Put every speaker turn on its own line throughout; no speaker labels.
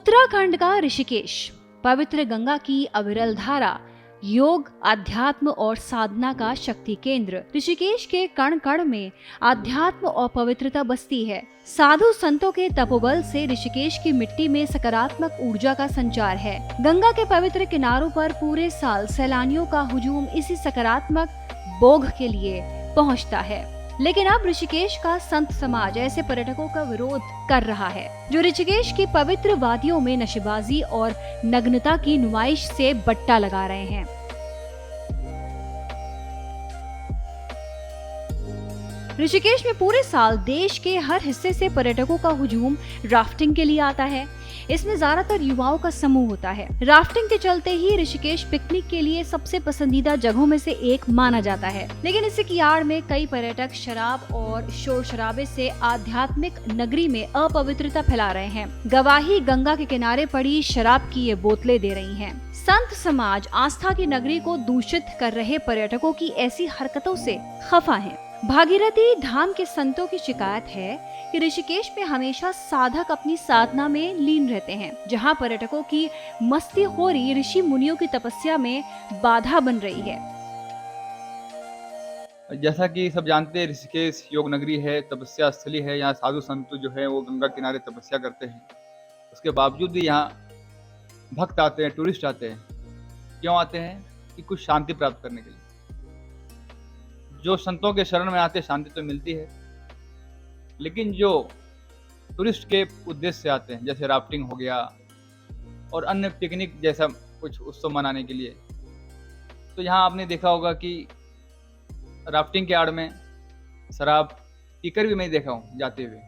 उत्तराखंड का ऋषिकेश पवित्र गंगा की अविरल धारा, योग, अध्यात्म और साधना का शक्ति केंद्र। ऋषिकेश के कण कण में अध्यात्म और पवित्रता बसती है। साधु संतों के तपोबल से ऋषिकेश की मिट्टी में सकारात्मक ऊर्जा का संचार है। गंगा के पवित्र किनारों पर पूरे साल सैलानियों का हुजूम इसी सकारात्मक बोध के लिए पहुंचता है। लेकिन अब ऋषिकेश का संत समाज ऐसे पर्यटकों का विरोध कर रहा है जो ऋषिकेश की पवित्र वादियों में नशेबाजी और नग्नता की नुमाइश से बट्टा लगा रहे हैं। ऋषिकेश में पूरे साल देश के हर हिस्से से पर्यटकों का हुजूम राफ्टिंग के लिए आता है। इसमें ज्यादातर युवाओं का समूह होता है। राफ्टिंग के चलते ही ऋषिकेश पिकनिक के लिए सबसे पसंदीदा जगहों में से एक माना जाता है। लेकिन इसी की आड़ में कई पर्यटक शराब और शोर शराबे से आध्यात्मिक नगरी में अपवित्रता फैला रहे हैं। गवाही गंगा के किनारे पड़ी शराब की ये बोतलें दे रही हैं। संत समाज आस्था की नगरी को दूषित कर रहे पर्यटकों की ऐसी हरकतों से खफा है। भागीरथी धाम के संतों की शिकायत है कि ऋषिकेश में हमेशा साधक अपनी साधना में लीन रहते हैं, जहां पर्यटकों की मस्ती खोरी ऋषि मुनियों की तपस्या में बाधा बन रही है।
जैसा कि सब जानते हैं, ऋषिकेश योग नगरी है, तपस्या स्थली है। यहाँ साधु संत जो है वो गंगा किनारे तपस्या करते हैं। उसके बावजूद भी यहाँ भक्त आते हैं, टूरिस्ट आते हैं। क्यों आते हैं? कि कुछ शांति प्राप्त करने के लिए। जो संतों के शरण में आते शांति तो मिलती है, लेकिन जो टूरिस्ट के उद्देश्य से आते हैं, जैसे राफ्टिंग हो गया और अन्य पिकनिक जैसा कुछ उत्सव मनाने के लिए, तो यहाँ आपने देखा होगा कि राफ्टिंग के आड़ में शराब पीकर भी मैं देखा हूँ जाते हुए।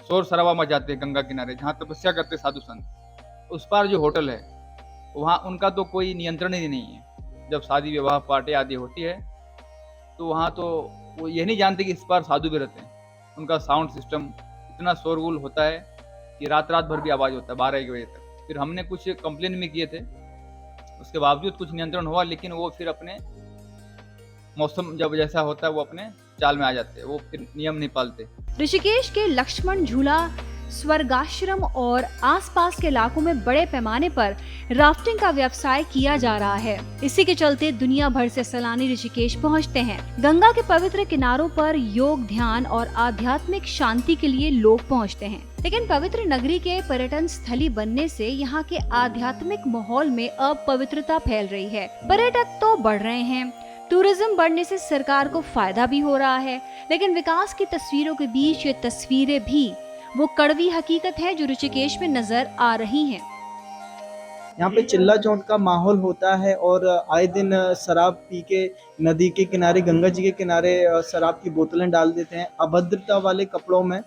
शोर शराबा मचाते हैं गंगा किनारे जहाँ तपस्या करते साधु संत। उस पार जो होटल है वहाँ उनका तो कोई नियंत्रण ही नहीं है। जब शादी विवाह पार्टी आदि होती है तो वहाँ तो वो ये नहीं जानते कि इस पार साधु भी रहते हैं। उनका साउंड सिस्टम इतना शोरगुल होता है कि रात रात भर भी आवाज़ होता है 12-1 बजे तक। फिर हमने कुछ कंप्लेन भी किए थे, उसके बावजूद कुछ नियंत्रण हुआ, लेकिन वो फिर अपने मौसम जब जैसा होता है वो अपने चाल में आ जाते हैं, वो फिर नियम नहीं पालते।
ऋषिकेश के लक्ष्मण झूला, स्वर्गाश्रम और आसपास के इलाकों में बड़े पैमाने पर राफ्टिंग का व्यवसाय किया जा रहा है। इसी के चलते दुनिया भर से सैलानी ऋषिकेश पहुंचते हैं। गंगा के पवित्र किनारों पर योग, ध्यान और आध्यात्मिक शांति के लिए लोग पहुंचते हैं। लेकिन पवित्र नगरी के पर्यटन स्थली बनने से यहाँ के आध्यात्मिक माहौल में अपवित्रता फैल रही है। पर्यटक तो बढ़ रहे हैं, टूरिज्म बढ़ने से सरकार को फायदा भी हो रहा है, लेकिन विकास की तस्वीरों के बीच ये तस्वीरें भी वो कड़वी हकीकत है जो ऋषिकेश में नजर आ रही हैं।
यहाँ पे चिल्ला चौंध का माहौल होता है और आए दिन शराब पी के नदी के किनारे, गंगा जी के किनारे शराब की बोतलें डाल देते हैं। अभद्रता वाले कपड़ों में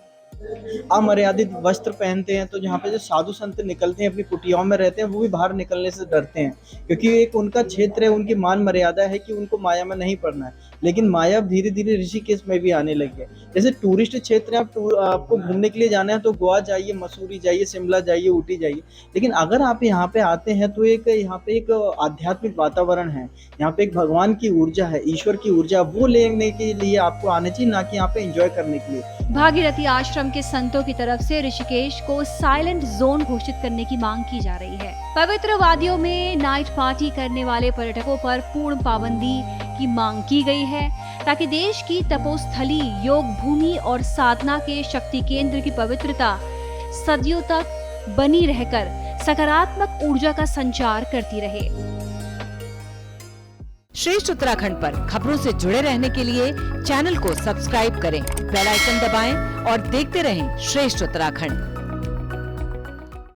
अमर्यादित वस्त्र पहनते हैं। तो जहाँ पे जो साधु संत निकलते हैं, अपनी कुटियाओं में रहते हैं, वो भी बाहर निकलने से डरते हैं, क्योंकि एक उनका क्षेत्र है, उनकी मान मर्यादा है कि उनको माया में नहीं पड़ना है। लेकिन माया धीरे धीरे ऋषिकेश में भी आने लगी है। जैसे टूरिस्ट क्षेत्र है, आपको घूमने के लिए जाना है तो गोवा जाइए, मसूरी जाइए, शिमला जाइए, ऊटी जाइए। लेकिन अगर आप यहाँ पे आते हैं तो यहाँ पे एक आध्यात्मिक वातावरण है, यहाँ पे एक भगवान की ऊर्जा है, ईश्वर की ऊर्जा, वो लेने के लिए आपको आना चाहिए, ना कि यहाँ पे एंजॉय करने के लिए।
भागीरथी आश्रम के संतों की तरफ से ऋषिकेश को साइलेंट जोन घोषित करने की मांग की जा रही है। पवित्र वादियों में नाइट पार्टी करने वाले पर्यटकों पर पूर्ण पाबंदी की मांग की गई है, ताकि देश की तपोस्थली, योग भूमि और साधना के शक्ति केंद्र की पवित्रता सदियों तक बनी रहकर सकारात्मक ऊर्जा का संचार करती रहे।
श्रेष्ठ उत्तराखंड पर खबरों से जुड़े रहने के लिए चैनल को सब्सक्राइब करें, बेल आइकन दबाएं और देखते रहें श्रेष्ठ उत्तराखंड।